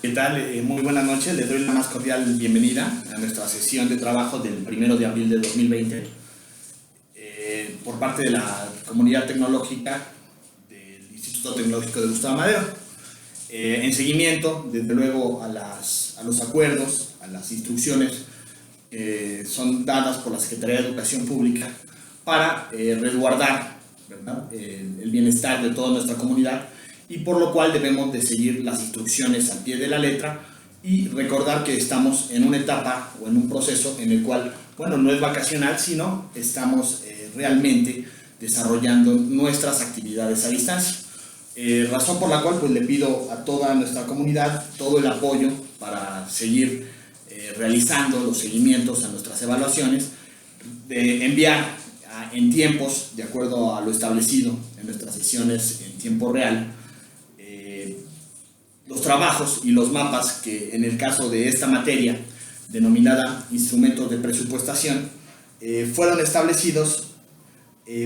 ¿Qué tal? Muy buenas noches. Les doy la más cordial bienvenida a nuestra sesión de trabajo del 1 de abril de 2020 por parte de la comunidad tecnológica del Instituto Tecnológico de Gustavo Madero. En seguimiento, desde luego, a los acuerdos, a las instrucciones que son dadas por la Secretaría de Educación Pública para resguardar, ¿verdad?, el bienestar de toda nuestra comunidad, y por lo cual debemos de seguir las instrucciones al pie de la letra y recordar que estamos en una etapa o en un proceso en el cual, bueno, no es vacacional, sino estamos realmente desarrollando nuestras actividades a distancia. Razón por la cual pues le pido a toda nuestra comunidad todo el apoyo para seguir realizando los seguimientos a nuestras evaluaciones, de enviar en tiempos, de acuerdo a lo establecido en nuestras sesiones en tiempo real, los trabajos y los mapas que en el caso de esta materia denominada instrumentos de presupuestación fueron establecidos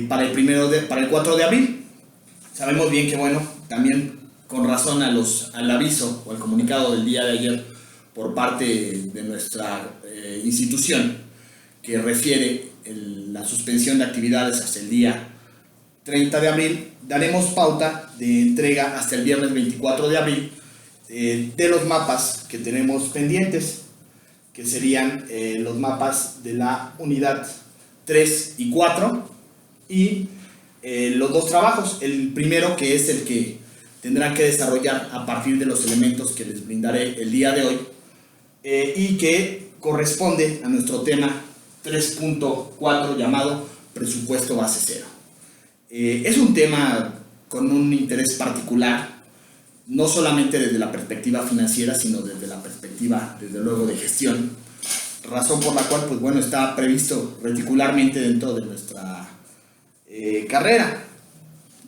para el 4 de abril. Sabemos bien que, bueno, también con razón al aviso o al comunicado del día de ayer por parte de nuestra institución que refiere la suspensión de actividades hasta el día 30 de abril, daremos pauta de entrega hasta el viernes 24 de abril de los mapas que tenemos pendientes, que serían los mapas de la unidad 3 y 4 y los dos trabajos. El primero, que es el que tendrán que desarrollar a partir de los elementos que les brindaré el día de hoy y que corresponde a nuestro tema 3.4 llamado presupuesto base cero. Es un tema con un interés particular, no solamente desde la perspectiva financiera, sino desde la perspectiva, desde luego, de gestión, razón por la cual, pues bueno, está previsto reticularmente dentro de nuestra carrera.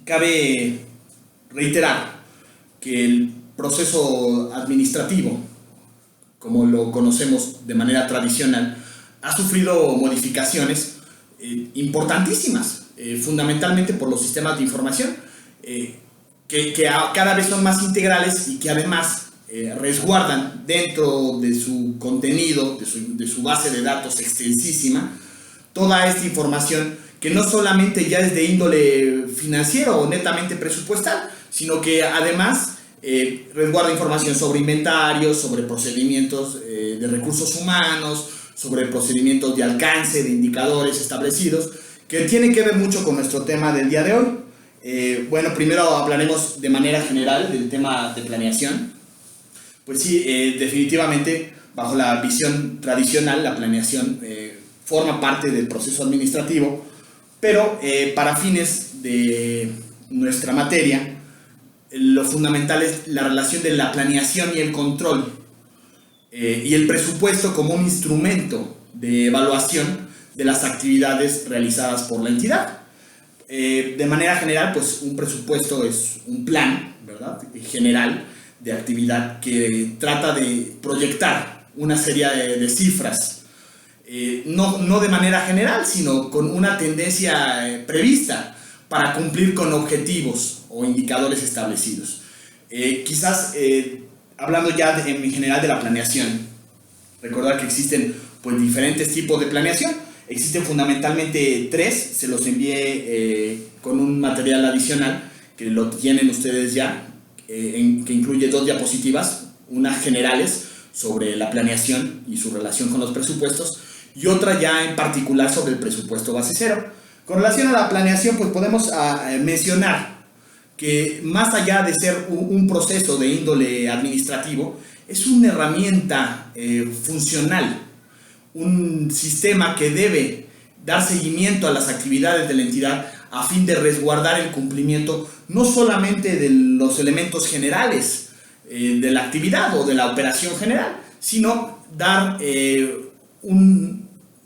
Cabe reiterar que el proceso administrativo, como lo conocemos de manera tradicional, ha sufrido modificaciones importantísimas, fundamentalmente por los sistemas de información, que cada vez son más integrales y que además resguardan dentro de su contenido, de su base de datos extensísima, toda esta información que no solamente ya es de índole financiero o netamente presupuestal, sino que además resguarda información sobre inventarios, sobre procedimientos de recursos humanos, sobre procedimientos de alcance, de indicadores establecidos, que tiene que ver mucho con nuestro tema del día de hoy. Bueno, primero hablaremos de manera general del tema de planeación. Pues sí, definitivamente, bajo la visión tradicional, la planeación forma parte del proceso administrativo, pero para fines de nuestra materia, lo fundamental es la relación de la planeación y el control, y el presupuesto como un instrumento de evaluación de las actividades realizadas por la entidad. De manera general, pues un presupuesto es un plan, ¿verdad?, general de actividad que trata de proyectar una serie de cifras, no de manera general, sino con una tendencia prevista para cumplir con objetivos o indicadores establecidos. Quizás hablando ya en general de la planeación, recordar que existen pues diferentes tipos de planeación. Existen fundamentalmente tres, se los envié con un material adicional que lo tienen ustedes ya, que incluye 2 diapositivas, unas generales sobre la planeación y su relación con los presupuestos, y otra ya en particular sobre el presupuesto base cero. Con relación a la planeación, pues podemos mencionar que más allá de ser un proceso de índole administrativo, es una herramienta funcional, un sistema que debe dar seguimiento a las actividades de la entidad a fin de resguardar el cumplimiento no solamente de los elementos generales de la actividad o de la operación general, sino dar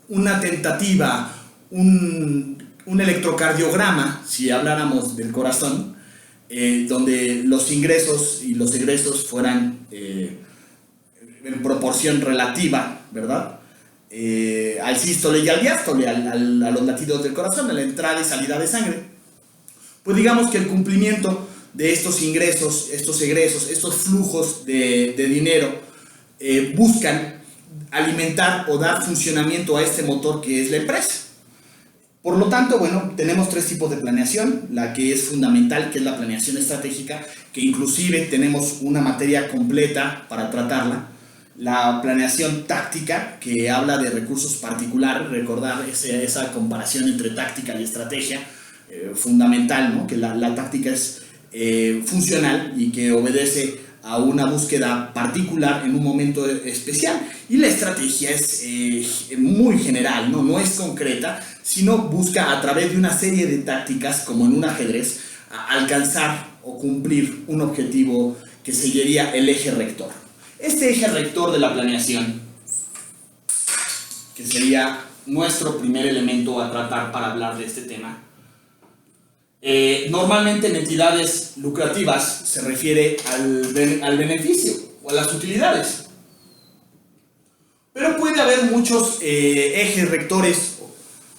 una tentativa, un electrocardiograma, si habláramos del corazón, donde los ingresos y los egresos fueran en proporción relativa, ¿verdad?, al sístole y al diástole, a los latidos del corazón, a la entrada y salida de sangre. Pues digamos que el cumplimiento de estos ingresos, estos egresos, estos flujos de dinero buscan alimentar o dar funcionamiento a este motor que es la empresa. Por lo tanto, bueno, tenemos tres tipos de planeación: la que es fundamental, que es la planeación estratégica, que inclusive tenemos una materia completa para tratarla; la planeación táctica, que habla de recursos particulares, recordar esa comparación entre táctica y estrategia, fundamental, ¿no? Que la táctica es funcional y que obedece a una búsqueda particular en un momento especial, y la estrategia es muy general, no es concreta, sino busca a través de una serie de tácticas, como en un ajedrez, alcanzar o cumplir un objetivo que sería el eje rector. Este eje rector de la planeación, que sería nuestro primer elemento a tratar para hablar de este tema, normalmente en entidades lucrativas se refiere al beneficio o a las utilidades. Pero puede haber muchos ejes rectores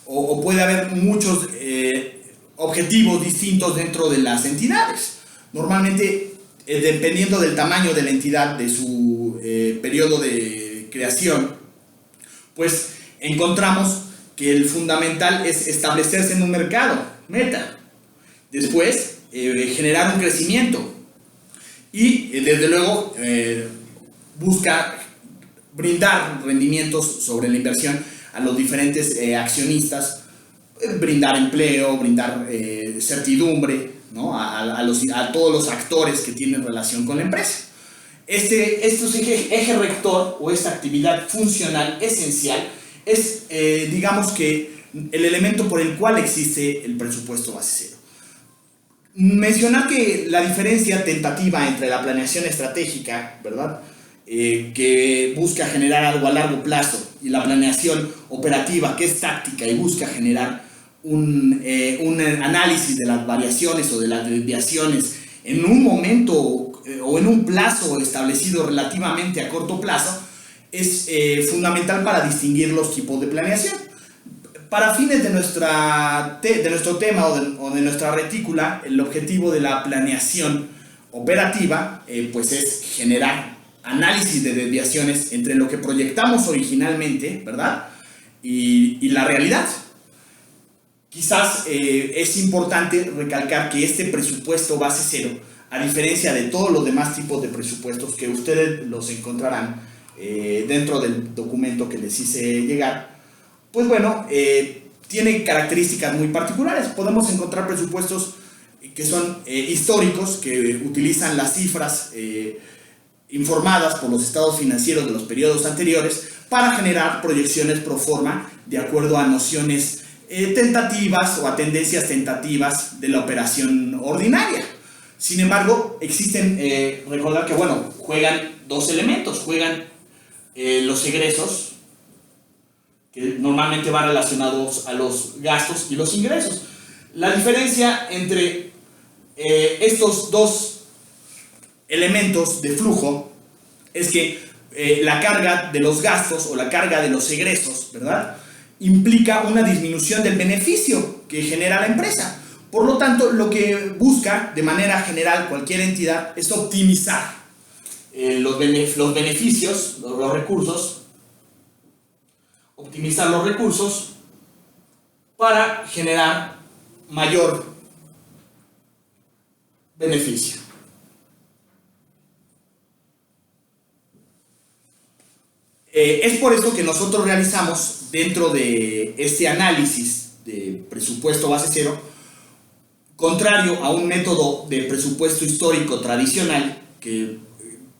o puede haber muchos objetivos distintos dentro de las entidades. Normalmente, dependiendo del tamaño de la entidad, de su periodo de creación, pues encontramos que el fundamental es establecerse en un mercado, meta. Después, generar un crecimiento. Y, desde luego, busca brindar rendimientos sobre la inversión a los diferentes accionistas, brindar empleo, brindar certidumbre, ¿no? a todos los actores que tienen relación con la empresa. Este eje rector o esta actividad funcional esencial es, digamos que, el elemento por el cual existe el presupuesto base cero. Mencionar que la diferencia tentativa entre la planeación estratégica, ¿verdad?, que busca generar algo a largo plazo, y la planeación operativa, que es táctica y busca generar un análisis de las variaciones o de las desviaciones en un momento o en un plazo establecido relativamente a corto plazo, es fundamental para distinguir los tipos de planeación. Para fines de nuestro tema o de nuestra retícula, el objetivo de la planeación operativa pues es generar análisis de desviaciones entre lo que proyectamos originalmente, ¿verdad?, y la realidad. Quizás es importante recalcar que este presupuesto base cero, a diferencia de todos los demás tipos de presupuestos que ustedes los encontrarán dentro del documento que les hice llegar, pues bueno, tiene características muy particulares. Podemos encontrar presupuestos que son históricos, que utilizan las cifras informadas por los estados financieros de los periodos anteriores para generar proyecciones pro forma de acuerdo a nociones tentativas o a tendencias tentativas de la operación ordinaria. Sin embargo, existen, recordar que, bueno, juegan dos elementos: juegan los egresos, que normalmente van relacionados a los gastos, y los ingresos. La diferencia entre estos dos elementos de flujo es que la carga de los gastos o la carga de los egresos, ¿verdad?, implica una disminución del beneficio que genera la empresa. Por lo tanto, lo que busca de manera general cualquier entidad es optimizar los beneficios, los recursos, optimizar los recursos para generar mayor beneficio. Es por eso que nosotros realizamos, dentro de este análisis de presupuesto base cero, contrario a un método de presupuesto histórico tradicional que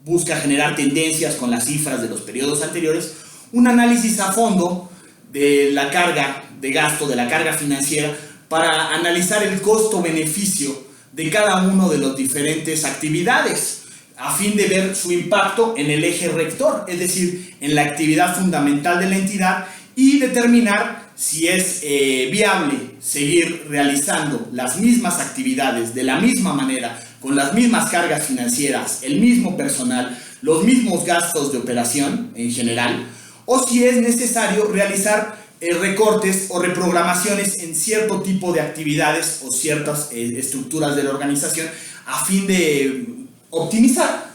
busca generar tendencias con las cifras de los periodos anteriores, un análisis a fondo de la carga de gasto, de la carga financiera, para analizar el costo-beneficio de cada uno de las diferentes actividades, a fin de ver su impacto en el eje rector, es decir, en la actividad fundamental de la entidad, y determinar si es viable seguir realizando las mismas actividades de la misma manera, con las mismas cargas financieras, el mismo personal, los mismos gastos de operación en general, o si es necesario realizar recortes o reprogramaciones en cierto tipo de actividades o ciertas estructuras de la organización, a fin de optimizar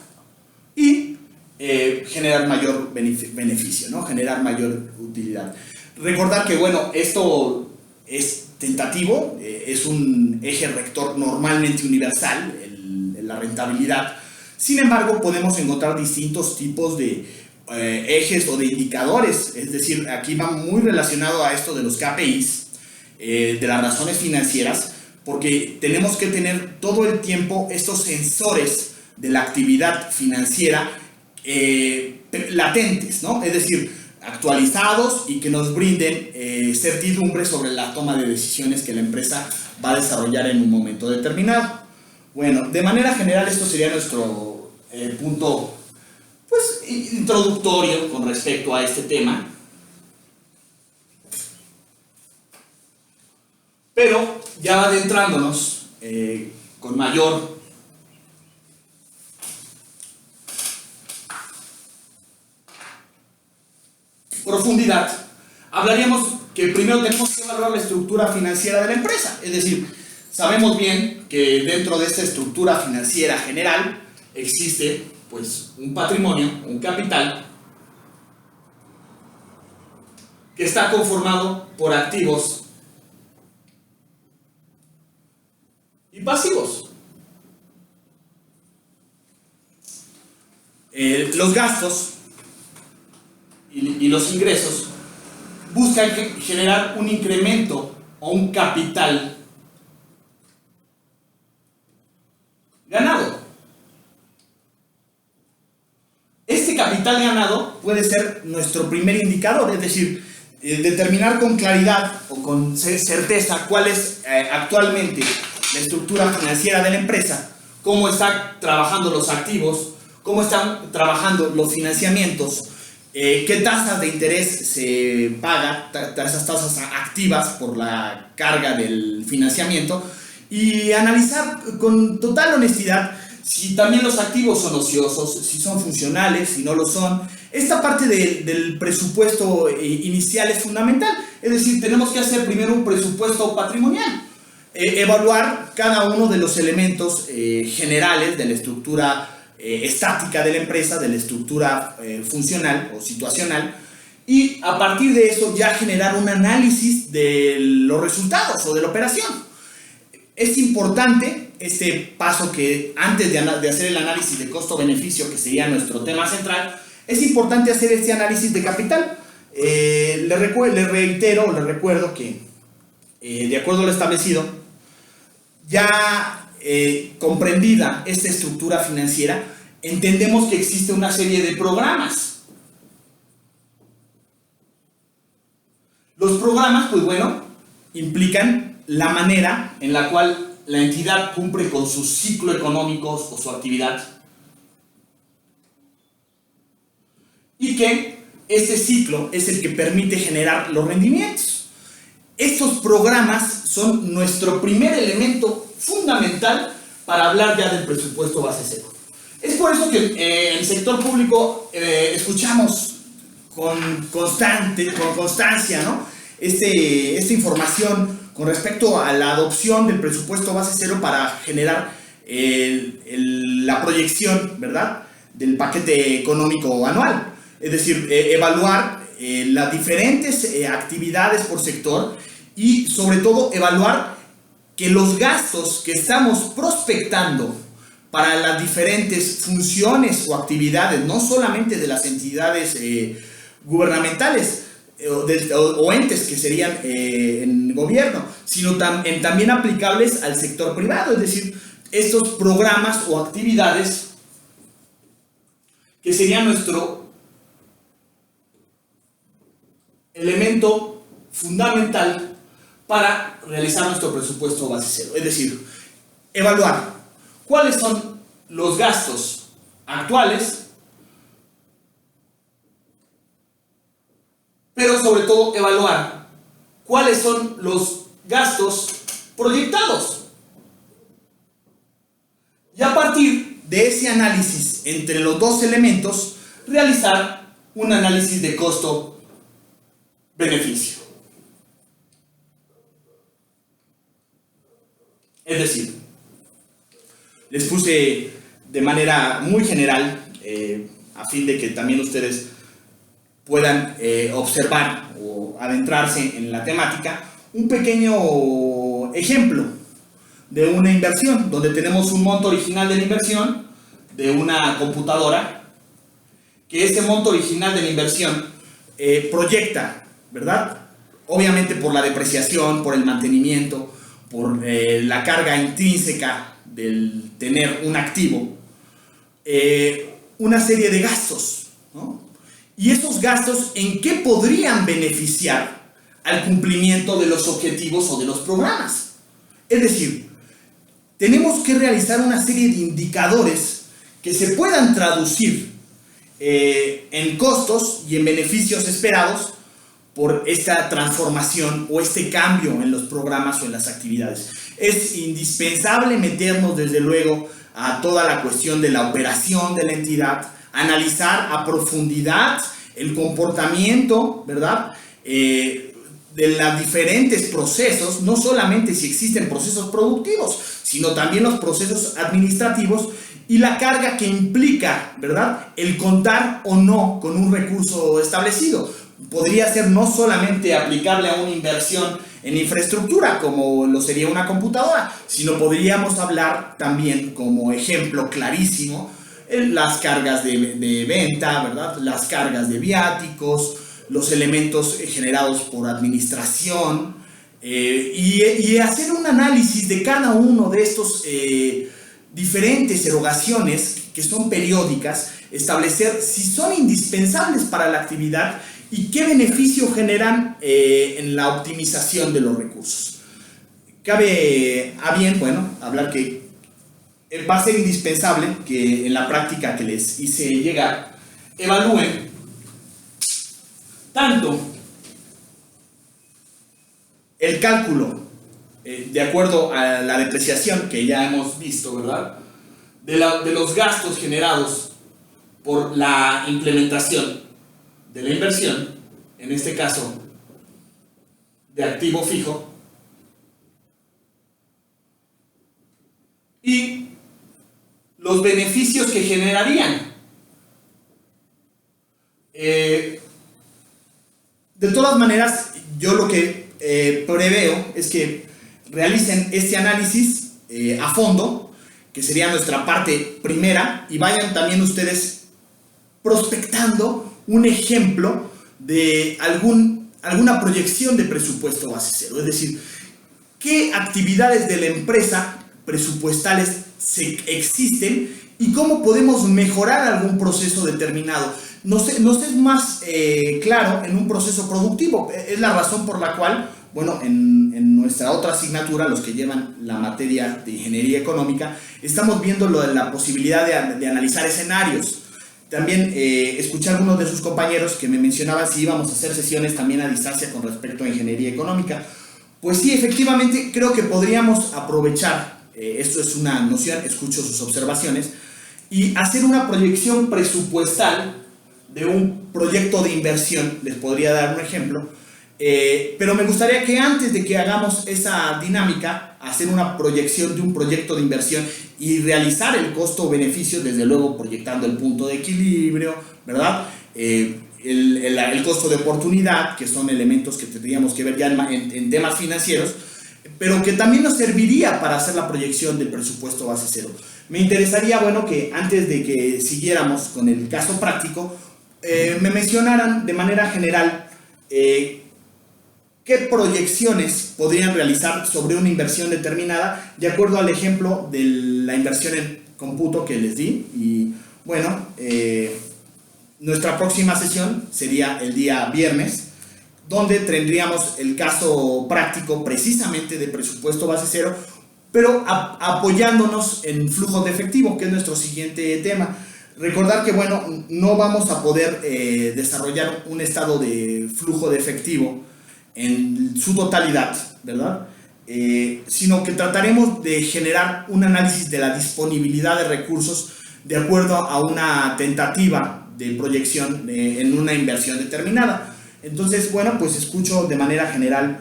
y generar mayor beneficio, ¿no? Generar mayor utilidad. Recordar que, bueno, esto es tentativo, es un eje rector normalmente universal, la rentabilidad. Sin embargo, podemos encontrar distintos tipos de ejes o de indicadores, es decir, aquí va muy relacionado a esto de los KPIs, de las razones financieras, porque tenemos que tener todo el tiempo estos sensores de la actividad financiera latentes, ¿no? Es decir, actualizados y que nos brinden certidumbre sobre la toma de decisiones que la empresa va a desarrollar en un momento determinado. Bueno, de manera general esto sería nuestro punto, pues, introductorio con respecto a este tema. Pero ya adentrándonos con mayor profundidad, hablaríamos que primero tenemos que evaluar la estructura financiera de la empresa. Es decir, sabemos bien que dentro de esta estructura financiera general existe, pues, un patrimonio, un capital, que está conformado por activos y pasivos. Los gastos y los ingresos buscan generar un incremento o un capital ganado. Este capital ganado puede ser nuestro primer indicador, es decir, determinar con claridad o con certeza cuál es actualmente la estructura financiera de la empresa, cómo están trabajando los activos, cómo están trabajando los financiamientos, qué tasas de interés se pagan, esas tasas activas por la carga del financiamiento, y analizar con total honestidad si también los activos son ociosos, si son funcionales, si no lo son. Esta parte del presupuesto inicial es fundamental, es decir, tenemos que hacer primero un presupuesto patrimonial, evaluar cada uno de los elementos generales de la estructura estática de la empresa, de la estructura funcional o situacional, y a partir de eso ya generar un análisis de los resultados o de la operación. Es importante este paso que antes de hacer el análisis de costo-beneficio, que sería nuestro tema central, es importante hacer este análisis de capital. Le recuerdo que de acuerdo a lo establecido, ya comprendida esta estructura financiera, entendemos que existe una serie de programas. Los programas, pues bueno, implican la manera en la cual la entidad cumple con su ciclo económico o su actividad, y que ese ciclo es el que permite generar los rendimientos. Estos programas son nuestro primer elemento fundamental para hablar ya del presupuesto base cero. Es por eso que en el sector público escuchamos con constancia, ¿no? Esta información con respecto a la adopción del presupuesto base cero para generar la proyección, ¿verdad?, del paquete económico anual. Es decir, evaluar las diferentes actividades por sector y sobre todo evaluar que los gastos que estamos prospectando para las diferentes funciones o actividades, no solamente de las entidades gubernamentales o entes que serían en gobierno, sino también aplicables al sector privado, es decir, estos programas o actividades que serían nuestro elemento fundamental para realizar nuestro presupuesto base cero. Es decir, evaluar cuáles son los gastos actuales, pero sobre todo evaluar cuáles son los gastos proyectados. Y a partir de ese análisis entre los dos elementos, realizar un análisis de costo-beneficio. Es decir, Les puse de manera muy general, a fin de que también ustedes puedan observar o adentrarse en la temática, un pequeño ejemplo de una inversión, donde tenemos un monto original de la inversión de una computadora, que ese monto original de la inversión proyecta, ¿verdad? Obviamente por la depreciación, por el mantenimiento, por la carga intrínseca del tener un activo, una serie de gastos, ¿no? Y esos gastos, ¿en qué podrían beneficiar al cumplimiento de los objetivos o de los programas? Es decir, tenemos que realizar una serie de indicadores que se puedan traducir en costos y en beneficios esperados por esta transformación o este cambio en los programas o en las actividades. Es indispensable meternos desde luego a toda la cuestión de la operación de la entidad, analizar a profundidad el comportamiento, ¿verdad?, de los diferentes procesos, no solamente si existen procesos productivos, sino también los procesos administrativos y la carga que implica, ¿verdad?, el contar o no con un recurso establecido. Podría ser no solamente aplicable a una inversión en infraestructura, como lo sería una computadora, sino podríamos hablar también, como ejemplo clarísimo, las cargas de venta, ¿verdad?, las cargas de viáticos, los elementos generados por administración, y hacer un análisis de cada uno de estos diferentes erogaciones que son periódicas, establecer si son indispensables para la actividad y qué beneficio generan en la optimización de los recursos. Cabe a bien, bueno, hablar que va a ser indispensable que en la práctica que les hice llegar evalúen tanto el cálculo de acuerdo a la depreciación que ya hemos visto, ¿verdad?, de los gastos generados por la implementación de la inversión, en este caso de activo fijo, y los beneficios que generarían. De todas maneras, yo lo que preveo es que realicen este análisis a fondo, que sería nuestra parte primera, y vayan también ustedes prospectando un ejemplo de alguna proyección de presupuesto base cero. Es decir, qué actividades de la empresa presupuestales existen y cómo podemos mejorar algún proceso determinado. Nos es más claro en un proceso productivo. Es la razón por la cual, bueno, en nuestra otra asignatura, los que llevan la materia de ingeniería económica, estamos viendo la posibilidad de analizar escenarios. También escuché a algunos de sus compañeros que me mencionaban si íbamos a hacer sesiones también a distancia con respecto a ingeniería económica. Pues sí, efectivamente, creo que podríamos aprovechar, esto es una noción, escucho sus observaciones, y hacer una proyección presupuestal de un proyecto de inversión. Les podría dar un ejemplo, pero me gustaría que antes de que hagamos esa dinámica, hacer una proyección de un proyecto de inversión y realizar el costo-beneficio, desde luego proyectando el punto de equilibrio, ¿verdad?, el costo de oportunidad, que son elementos que tendríamos que ver ya en temas financieros, pero que también nos serviría para hacer la proyección del presupuesto base cero. Me interesaría, bueno, que antes de que siguiéramos con el caso práctico, me mencionaran de manera general qué proyecciones podrían realizar sobre una inversión determinada, de acuerdo al ejemplo de la inversión en cómputo que les di. Y bueno, nuestra próxima sesión sería el día viernes, donde tendríamos el caso práctico precisamente de presupuesto base cero, pero apoyándonos en flujo de efectivo, que es nuestro siguiente tema. Recordar que, bueno, no vamos a poder desarrollar un estado de flujo de efectivo en su totalidad, ¿verdad?, sino que trataremos de generar un análisis de la disponibilidad de recursos de acuerdo a una tentativa de proyección en una inversión determinada. Entonces, bueno, pues escucho de manera general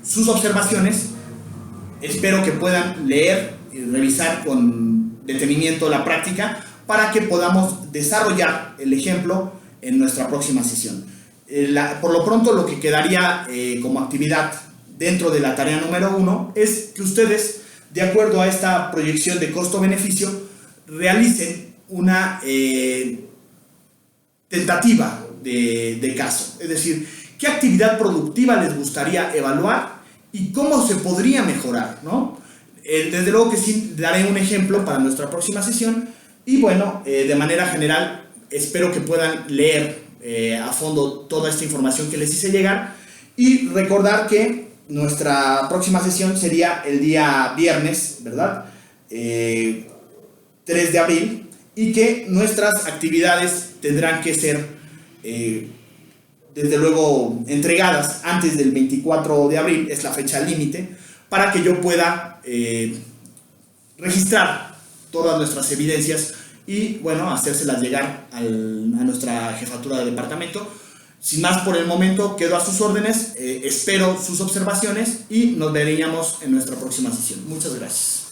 sus observaciones. Espero que puedan leer revisar con detenimiento la práctica para que podamos desarrollar el ejemplo en nuestra próxima sesión. Por lo pronto, lo que quedaría como actividad dentro de la tarea número 1 es que ustedes, de acuerdo a esta proyección de costo-beneficio, realicen una tentativa de caso. Es decir, qué actividad productiva les gustaría evaluar y cómo se podría mejorar, ¿no? Desde luego que sí daré un ejemplo para nuestra próxima sesión y bueno, de manera general espero que puedan leer a fondo toda esta información que les hice llegar y recordar que nuestra próxima sesión sería el día viernes, ¿verdad? 3 de abril y que nuestras actividades tendrán que ser desde luego entregadas antes del 24 de abril, es la fecha límite, para que yo pueda registrar todas nuestras evidencias y bueno, hacérselas llegar a nuestra jefatura de departamento. Sin más por el momento, quedo a sus órdenes, espero sus observaciones y nos veríamos en nuestra próxima sesión. Muchas gracias.